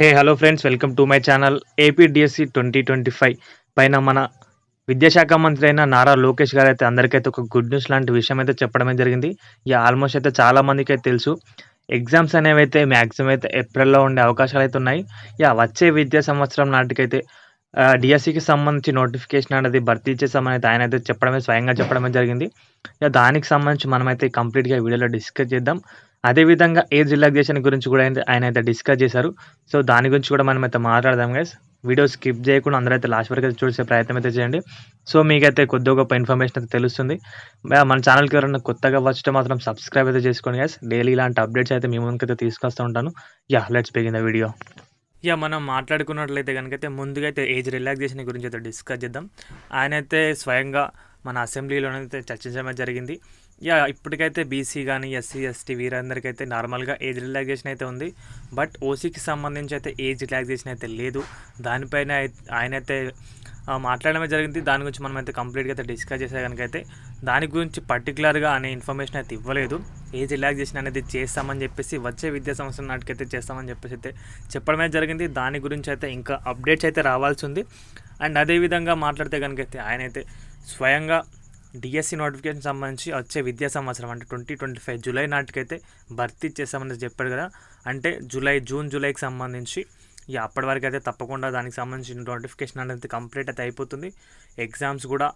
Hello friends, welcome to my channel. AP DSC 2025 పైన మన విద్యాశాఖ మంత్రి అయిన నారా లోకేష్ గారైతే అందరికైతే ఒక గుడ్ న్యూస్ లాంటి విషయం అయితే చెప్పడమే జరిగింది. ఆల్మోస్ట్ అయితే చాలా మందికైతే తెలుసు. ఎగ్జామ్స్ అనేవైతే మాక్సిమం అయితే ఏప్రిల్‌లో ఉండే అవకాశాలైతే ఉన్నాయి. వచ్చే విద్యా సంవత్సరం నాటికైతే డిఎస్సికి సంబంధించి నోటిఫికేషన్ అనేది భర్తీ చేశామని అయితే ఆయనైతే స్వయంగా చెప్పడమే జరిగింది. దానికి సంబంధించి మనమైతే కంప్లీట్‌గా వీడియోలో డిస్కస్ చేద్దాం. అదే విధంగా ఏజ్ రిలాక్సేషన్ గురించి కూడా ఆయనైతే డిస్కస్ చేశారు. సో, దాని గురించి కూడా మనమైతే మాట్లాడదాం గైస్. వీడియో స్కిప్ చేయకుండా అందరైతే లాస్ట్ వరకు అయితే చూసే ప్రయత్నం అయితే చేయండి. సో, మీకైతే కొద్దిగా గొప్ప ఇన్ఫర్మేషన్ అయితే తెలుస్తుంది. మన ఛానల్‌కి ఎవరైనా కొత్తగా వచ్చితే మాత్రం సబ్స్క్రైబ్ అయితే చేసుకోండి గైస్. డైలీ ఇలాంటి అప్డేట్స్ అయితే మీ ముందుకైతే తీసుకొస్తూ ఉంటాను. Let's begin the video. మనం మాట్లాడుకున్నట్లయితే కనుకైతే ముందుగా అయితే ఏజ్ రిలాక్సేషన్ గురించి అయితే డిస్కస్ చేద్దాం. ఆయనైతే స్వయంగా మన అసెంబ్లీలోనైతే చర్చించడం జరిగింది. ఇప్పటికైతే బీసీ కానీ ఎస్సీ ఎస్టీ వీరందరికైతే నార్మల్గా ఏజ్ రిలాక్సేషన్ అయితే ఉంది. బట్ ఓసీకి సంబంధించి అయితే ఏజ్ రిలాక్సేషన్ అయితే లేదు. దానిపైన ఆయనైతే మాట్లాడడమే జరిగింది. దాని గురించి మనమైతే కంప్లీట్గా అయితే డిస్కస్ చేసే కనుకైతే దాని గురించి పర్టికులర్గా అనే ఇన్ఫర్మేషన్ అయితే ఇవ్వలేదు. ఏజ్ రిలాక్సేషన్ అనేది చేస్తామని చెప్పేసి వచ్చే విద్యా సంవత్సరం నాటికైతే చేస్తామని చెప్పేసి అయితే చెప్పడమే జరిగింది. దాని గురించి అయితే ఇంకా అప్డేట్స్ అయితే రావాల్సి ఉంది. అండ్ అదేవిధంగా మాట్లాడితే కనుకైతే ఆయనైతే స్వయంగా డిఎస్సి నోటిఫికేషన్ సంబంధించి వచ్చే విద్యా సంవత్సరం అంటే 2025 జూలై నాటికైతే భర్తీ చేస్తామని చెప్పాడు కదా. అంటే జూన్ జూలైకి సంబంధించి అప్పటి వరకు అయితే తప్పకుండా దానికి సంబంధించిన నోటిఫికేషన్ అనేది కంప్లీట్ అయితే అయిపోతుంది. ఎగ్జామ్స్ కూడా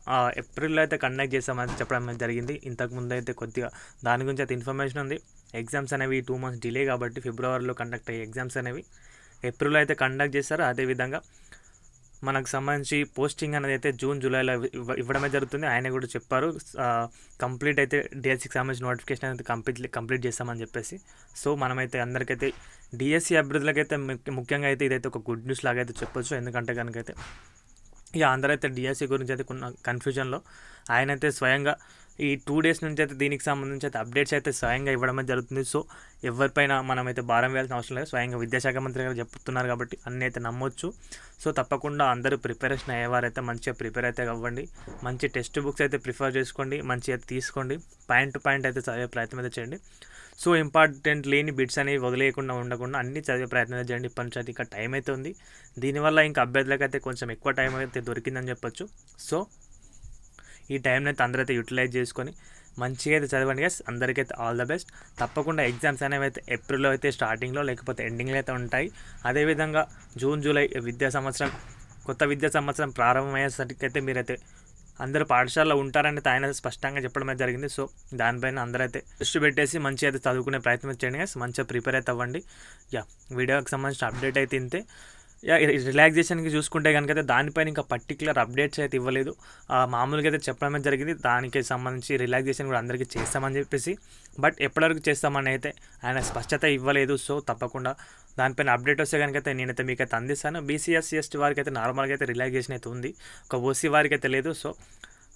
ఏప్రిల్లో అయితే కండక్ట్ చేస్తామని చెప్పడం జరిగింది. ఇంతకుముందు అయితే కొద్దిగా దాని గురించి అయితే ఇన్ఫర్మేషన్ ఉంది. ఎగ్జామ్స్ అనేవి 2 months డిలే కాబట్టి ఫిబ్రవరిలో కండక్ట్ అయ్యే ఎగ్జామ్స్ అనేవి ఏప్రిల్లో అయితే కండక్ట్ చేస్తారు. అదేవిధంగా మనకు సంబంధించి పోస్టింగ్ అనేది అయితే జూన్ జూలైలో ఇవ్వడమే జరుగుతుంది. ఆయన కూడా చెప్పారు కంప్లీట్ అయితే డిఎస్సికి సంబంధించిన నోటిఫికేషన్ అయితే కంప్లీట్ చేస్తామని చెప్పేసి. సో, మనమైతే అందరికైతే డిఎస్సి అభ్యర్థులకైతే ముఖ్యంగా అయితే ఇదైతే ఒక గుడ్ న్యూస్ లాగా అయితే చెప్పొచ్చు. ఎందుకంటే కనుకైతే అందరూ అయితే డిఎస్సి గురించి అయితే కొన్న కన్ఫ్యూజన్లో ఆయనైతే స్వయంగా ఈ 2 days నుంచి అయితే దీనికి సంబంధించి అయితే అప్డేట్స్ అయితే స్వయంగా ఇవ్వడమే జరుగుతుంది. సో, ఎవరిపైన మనమైతే భారం వేయాల్సిన అవసరం లేదు. స్వయంగా విద్యాశాఖ మంత్రి గారు చెప్తున్నారు కాబట్టి అన్నీ అయితే నమ్మొచ్చు. సో, తప్పకుండా అందరూ ప్రిపరేషన్ అయ్యేవారైతే మంచిగా ప్రిపేర్ అయితే అవ్వండి. మంచి టెక్స్ట్ బుక్స్ అయితే ప్రిఫర్ చేసుకోండి. మంచిగా అయితే తీసుకోండి. పాయింట్ టు పాయింట్ అయితే చదివే ప్రయత్నం అయితే చేయండి. సో, ఇంపార్టెంట్ లేని బిట్స్ అనేవి వదిలేయకుండా ఉండకుండా అన్నీ చదివే ప్రయత్నం చేయండి. ఇప్పటి నుంచి అయితే ఇంకా టైం అయితే ఉంది. దీనివల్ల ఇంకా అభ్యర్థులకైతే కొంచెం ఎక్కువ టైం అయితే దొరికిందని చెప్పొచ్చు. సో, ఈ టైంని అయితే అందరైతే యూటిలైజ్ చేసుకొని మంచిగా అయితే చదవండి గైస్. అందరికైతే ఆల్ ద బెస్ట్. తప్పకుండా ఎగ్జామ్స్ అనేవి అయితే ఏప్రిల్లో అయితే స్టార్టింగ్లో లేకపోతే ఎండింగ్లో అయితే ఉంటాయి. అదేవిధంగా జూన్ జూలై కొత్త విద్యా సంవత్సరం ప్రారంభమయ్యేసరికి అయితే మీరైతే అందరూ పాఠశాలలో ఉంటారని ఆయన స్పష్టంగా చెప్పడమే జరిగింది. సో, దానిపైన అందరైతే దృష్టి పెట్టేసి మంచిగా అయితే చదువుకునే ప్రయత్నం చేయండి గైస్. మంచిగా ప్రిపేర్ అయితే అవ్వండి. వీడియోకి సంబంధించిన అప్డేట్ అయితే ఇంతే. రిలాక్సేషన్కి చూసుకుంటే కనుక దానిపైన ఇంకా పర్టికులర్ అప్డేట్స్ అయితే ఇవ్వలేదు. మామూలుగా అయితే చెప్పడమే జరిగింది. దానికి సంబంధించి రిలాక్సేషన్ కూడా అందరికీ చేస్తామని చెప్పేసి. బట్ ఎప్పటివరకు చేస్తామని అయితే ఆయన స్పష్టత ఇవ్వలేదు. సో, తప్పకుండా దానిపైన అప్డేట్ వస్తే కనుక నేనైతే మీకైతే అందిస్తాను. బీసీ ఎస్సీ ఎస్టీ వారికి అయితే నార్మల్గా అయితే రిలాక్సేషన్ అయితే ఉంది. ఒక ఓసీ వారికి అయితే లేదు. సో,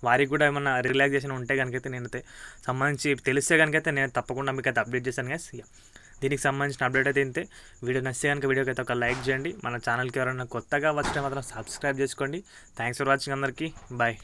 వారికి కూడా ఏమన్నా రిలాక్సేషన్ ఉంటే కనుకైతే నేనైతే సంబంధించి తెలిస్తే కనుకైతే నేను తప్పకుండా మీకు అయితే అప్డేట్ చేశాను గైస్. దీనికి సంబంధించిన అప్డేట్ అయితే ఇంతే. వీడియో నచ్చితే కనుక వీడియోకి అయితే ఒక లైక్ చేయండి. మన ఛానల్కి ఎవరైనా కొత్తగా వచ్చితే మాత్రం సబ్స్క్రైబ్ చేసుకోండి. థ్యాంక్స్ ఫర్ వాచింగ్ అందరికీ. బాయ్.